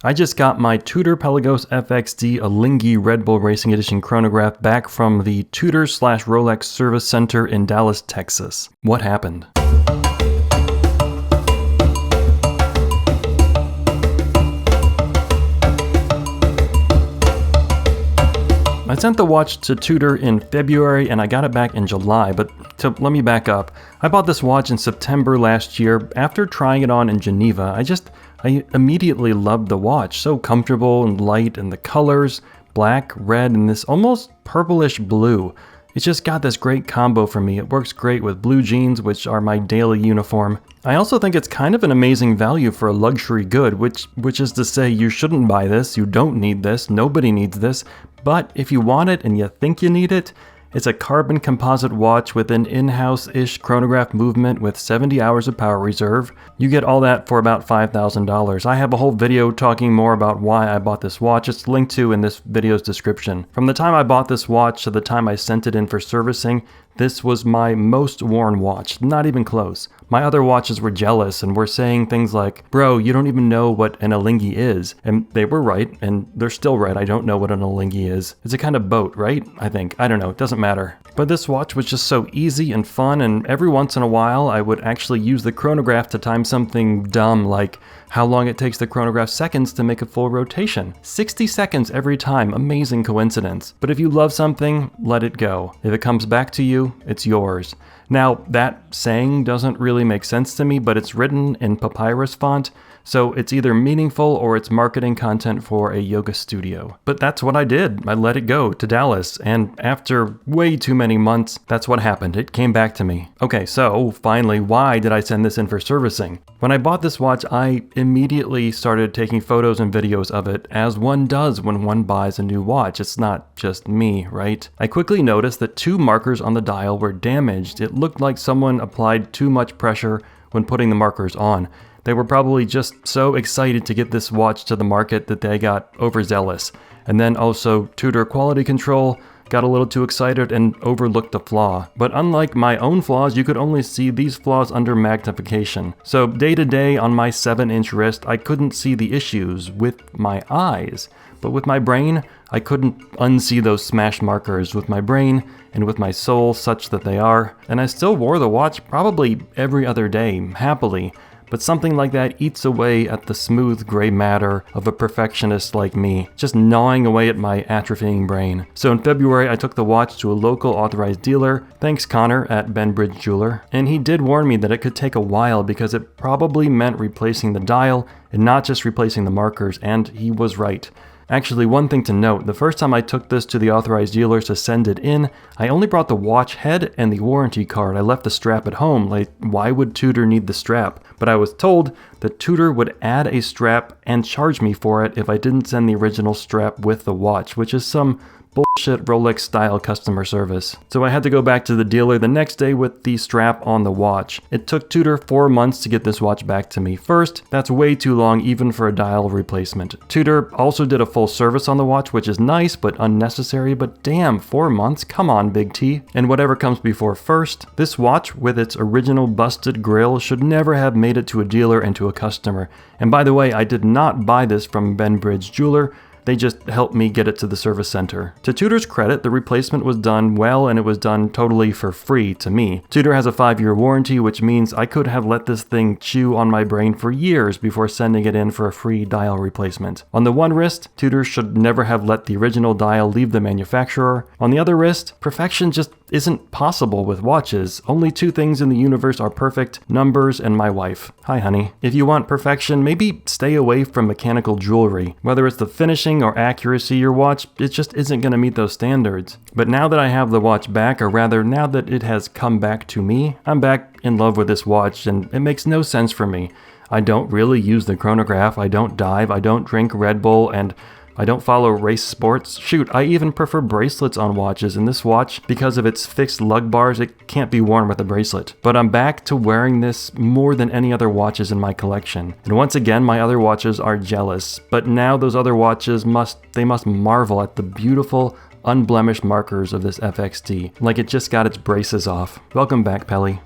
I just got my Tudor Pelagos FXD Alinghi Red Bull Racing Edition chronograph back from the Tudor/Rolex Service Center in Dallas, Texas. What happened? I sent the watch to Tudor in February and I got it back in July, but let me back up. I bought this watch in September last year. After trying it on in Geneva, I immediately loved the watch. So comfortable and light, and the colors, black, red, and this almost purplish blue. It's just got this great combo for me. It works great with blue jeans, which are my daily uniform. I also think it's kind of an amazing value for a luxury good, which is to say you shouldn't buy this, you don't need this, nobody needs this, but if you want it and you think you need it, it's a carbon composite watch with an in-house-ish chronograph movement with 70 hours of power reserve. You get all that for about $5,000. I have a whole video talking more about why I bought this watch. It's linked to in this video's description. From the time I bought this watch to the time I sent it in for servicing, this was my most worn watch, not even close. My other watches were jealous and were saying things like, bro, you don't even know what an Alinghi is. And they were right, and they're still right. I don't know what an Alinghi is. It's a kind of boat, right? I think. I don't know. It doesn't matter. But this watch was just so easy and fun, and every once in a while I would actually use the chronograph to time something dumb like how long it takes the chronograph seconds to make a full rotation. 60 seconds every time. Amazing coincidence. But if you love something, let it go. If it comes back to you, it's yours. Now, that saying doesn't really make sense to me, but it's written in papyrus font, so it's either meaningful or it's marketing content for a yoga studio. But that's what I did. I let it go to Dallas, and after way too many months, that's what happened. It came back to me. Okay, so finally, why did I send this in for servicing? When I bought this watch, I immediately started taking photos and videos of it, as one does when one buys a new watch. It's not just me, right? I quickly noticed that 2 markers on the dial were damaged. It looked like someone applied too much pressure when putting the markers on. They were probably just so excited to get this watch to the market that they got overzealous. And then also Tudor quality control got a little too excited and overlooked a flaw. But unlike my own flaws, you could only see these flaws under magnification. So day to day on my 7-inch wrist, I couldn't see the issues with my eyes. But with my brain, I couldn't unsee those smashed markers with my brain and with my soul such that they are. And I still wore the watch probably every other day, happily. But something like that eats away at the smooth gray matter of a perfectionist like me, just gnawing away at my atrophying brain. So in February, I took the watch to a local authorized dealer, thanks Connor at Benbridge Jeweler, and he did warn me that it could take a while because it probably meant replacing the dial and not just replacing the markers, and he was right. Actually, one thing to note, the first time I took this to the authorized dealers to send it in, I only brought the watch head and the warranty card. I left the strap at home. Like, why would Tudor need the strap? But I was told that Tudor would add a strap and charge me for it if I didn't send the original strap with the watch, which is some bullshit Rolex style customer service. So I had to go back to the dealer the next day with the strap on the watch. It took Tudor 4 months to get this watch back to me. First, that's way too long even for a dial replacement. Tudor also did a full service on the watch, which is nice but unnecessary, but damn, 4 months? Come on, Big T. And whatever comes before first, this watch with its original busted grill should never have made it to a dealer and to a customer. And by the way, I did not buy this from Benbridge Jeweler. They just helped me get it to the service center. To Tudor's credit, the replacement was done well, and it was done totally for free to me. Tudor has a 5-year warranty, which means I could have let this thing chew on my brain for years before sending it in for a free dial replacement. On the one wrist, Tudor should never have let the original dial leave the manufacturer. On the other wrist, perfection just isn't possible with watches. Only 2 things in the universe are perfect: numbers and my wife. Hi, honey. If you want perfection, maybe stay away from mechanical jewelry. Whether it's the finishing or accuracy, your watch, it just isn't going to meet those standards. But now that I have the watch back, or rather now that it has come back to me, I'm back in love with this watch, and it makes no sense for me. I don't really use the chronograph, I don't dive, I don't drink Red Bull, and I don't follow race sports. Shoot, I even prefer bracelets on watches, and this watch, because of its fixed lug bars, it can't be worn with a bracelet. But I'm back to wearing this more than any other watches in my collection. And once again, my other watches are jealous. But now those other watches must marvel at the beautiful, unblemished markers of this FXD, like it just got its braces off. Welcome back, Pelly.